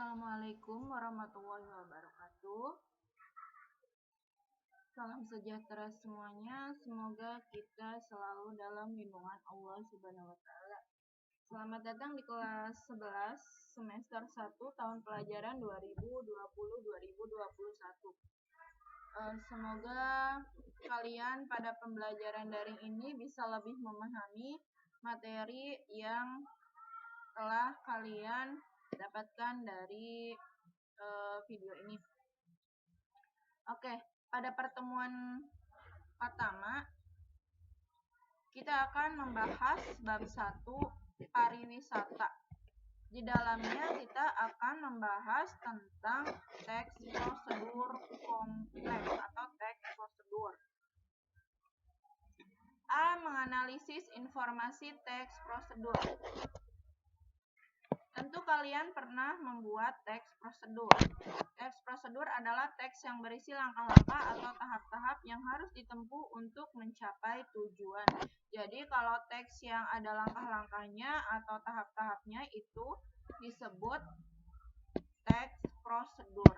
Assalamualaikum warahmatullahi wabarakatuh. Salam sejahtera semuanya. Semoga kita selalu dalam lindungan Allah Subhanahu wa taala. Selamat datang di kelas 11 semester 1 tahun pelajaran 2020-2021. Semoga kalian pada pembelajaran daring ini bisa lebih memahami materi yang telah kalian dapatkan dari video ini. Oke, pada pertemuan pertama kita akan membahas bab 1 pariwisata. Di dalamnya kita akan membahas tentang teks prosedur kompleks atau teks prosedur. A. Menganalisis informasi teks prosedur. Tentu kalian pernah membuat teks prosedur. Teks prosedur adalah teks yang berisi langkah-langkah atau tahap-tahap yang harus ditempuh untuk mencapai tujuan. Jadi kalau teks yang ada langkah-langkahnya atau tahap-tahapnya itu disebut teks prosedur.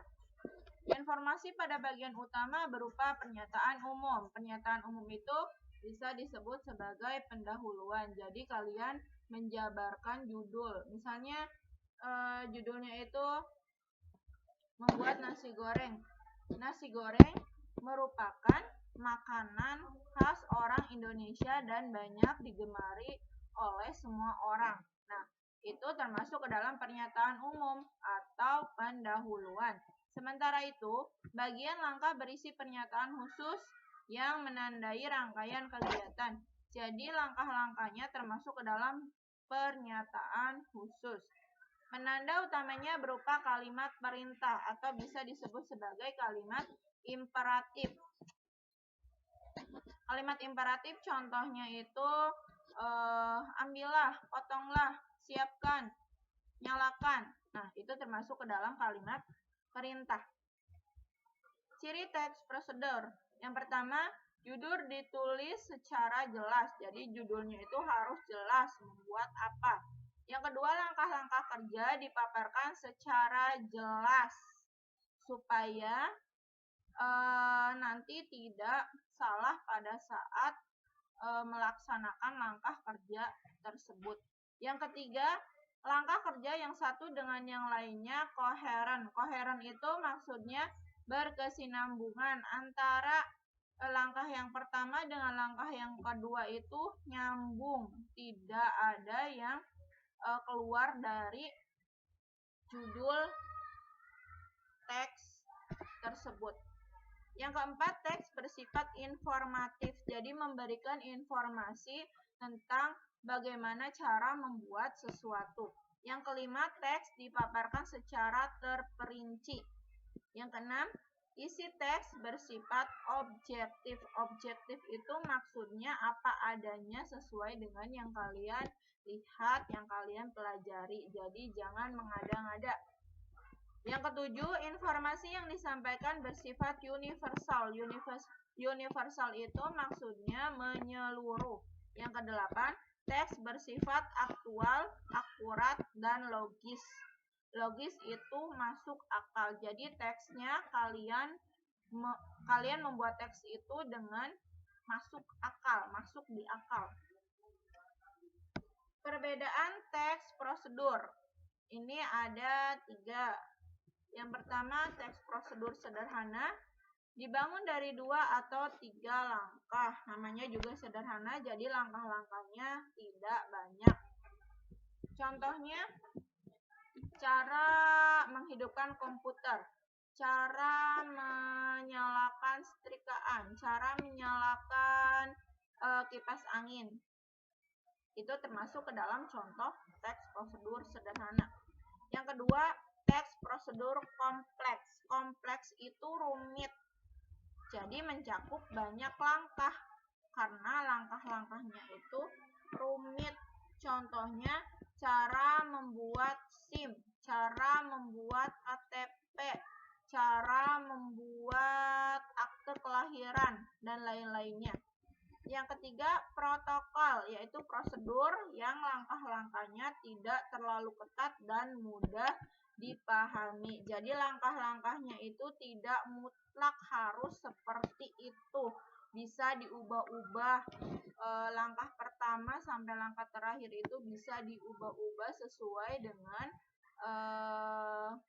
Informasi pada bagian utama berupa pernyataan umum. Pernyataan umum itu bisa disebut sebagai pendahuluan. Jadi kalian menjabarkan judul. Misalnya judulnya itu membuat nasi goreng. Nasi goreng merupakan makanan khas orang Indonesia dan banyak digemari oleh semua orang. Nah, itu termasuk ke dalam pernyataan umum atau pendahuluan. Sementara itu, bagian langkah berisi pernyataan khusus yang menandai rangkaian kegiatan. Jadi langkah-langkahnya termasuk ke dalam pernyataan khusus. Penanda utamanya berupa kalimat perintah atau bisa disebut sebagai kalimat imperatif. Kalimat imperatif contohnya itu ambillah, potonglah, siapkan, nyalakan. Nah, itu termasuk ke dalam kalimat perintah. Ciri teks prosedur. Yang pertama, judul ditulis secara jelas. Jadi judulnya itu harus jelas membuat apa. Yang kedua, langkah-langkah kerja dipaparkan secara jelas supaya nanti tidak salah pada saat melaksanakan langkah kerja tersebut. Yang ketiga, langkah kerja yang satu dengan yang lainnya koheren. Koheren itu maksudnya berkesinambungan antara langkah yang pertama dengan langkah yang kedua itu nyambung, tidak ada yang keluar dari judul teks tersebut. Yang keempat, teks bersifat informatif, jadi memberikan informasi tentang bagaimana cara membuat sesuatu. Yang kelima, teks dipaparkan secara terperinci. Yang keenam, isi teks bersifat objektif. Objektif itu maksudnya apa adanya sesuai dengan yang kalian lihat, yang kalian pelajari. Jadi jangan mengada-ngada. Yang ketujuh, informasi yang disampaikan bersifat universal. Universal itu maksudnya menyeluruh. Yang kedelapan, teks bersifat aktual, akurat, dan logis. Logis itu masuk akal. Jadi teksnya kalian membuat teks itu dengan masuk akal, masuk di akal. Perbedaan teks prosedur. Ini ada 3. Yang pertama, teks prosedur sederhana dibangun dari 2 atau 3 langkah. Namanya juga sederhana, jadi langkah-langkahnya tidak banyak. Contohnya, cara menghidupkan komputer, cara menyalakan setrikaan, cara menyalakan kipas angin. Itu termasuk ke dalam contoh teks prosedur sederhana. Yang kedua, teks prosedur kompleks. Kompleks itu rumit. Jadi mencakup banyak langkah karena langkah-langkahnya itu rumit. Contohnya, cara membuat SIM, cara membuat KTP, cara membuat akte kelahiran, dan lain-lainnya. Yang ketiga, protokol, yaitu prosedur yang langkah-langkahnya tidak terlalu ketat dan mudah dipahami. Jadi langkah-langkahnya itu tidak mutlak harus seperti itu. Bisa diubah-ubah. Langkah pertama sampai langkah terakhir itu bisa diubah-ubah sesuai dengan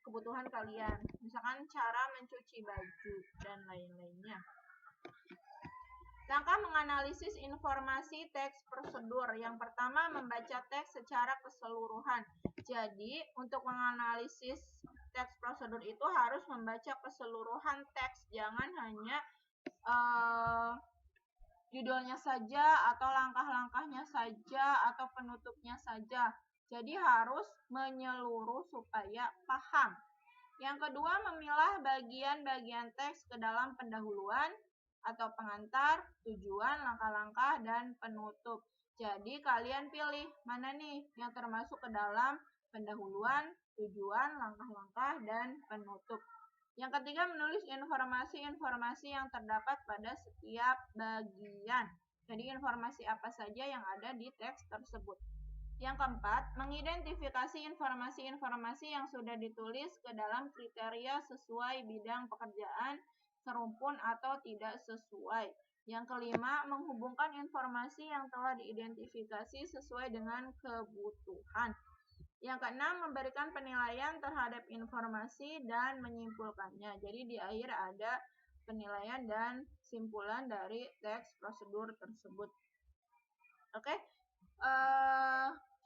kebutuhan kalian. Misalkan cara mencuci baju dan lain-lainnya. Langkah menganalisis informasi teks prosedur. Yang pertama, membaca teks secara keseluruhan. Jadi, untuk menganalisis teks prosedur itu harus membaca keseluruhan teks. Jangan hanya judulnya saja, atau langkah-langkahnya saja, atau penutupnya saja. Jadi, harus menyeluruh supaya paham. Yang kedua, memilah bagian-bagian teks ke dalam pendahuluan atau pengantar, tujuan, langkah-langkah, dan penutup. Jadi kalian pilih mana nih yang termasuk ke dalam pendahuluan, tujuan, langkah-langkah, dan penutup. Yang ketiga, menulis informasi-informasi yang terdapat pada setiap bagian. Jadi informasi apa saja yang ada di teks tersebut. Yang keempat, mengidentifikasi informasi-informasi yang sudah ditulis ke dalam kriteria sesuai bidang pekerjaan, serumpun atau tidak sesuai. Yang kelima, menghubungkan informasi yang telah diidentifikasi sesuai dengan kebutuhan. Yang keenam, memberikan penilaian terhadap informasi dan menyimpulkannya. Jadi di akhir ada penilaian dan simpulan dari teks prosedur tersebut. Oke?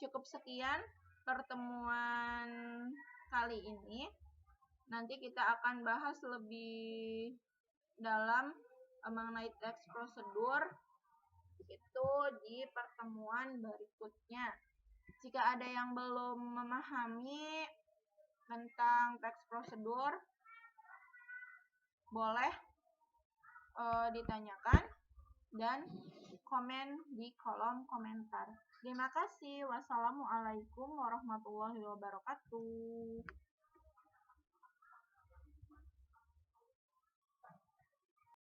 Cukup sekian pertemuan kali ini. Nanti kita akan bahas lebih dalam mengenai teks prosedur itu di pertemuan berikutnya. Jika ada yang belum memahami tentang teks prosedur, boleh ditanyakan dan komen di kolom komentar. Terima kasih. Wassalamualaikum warahmatullahi wabarakatuh.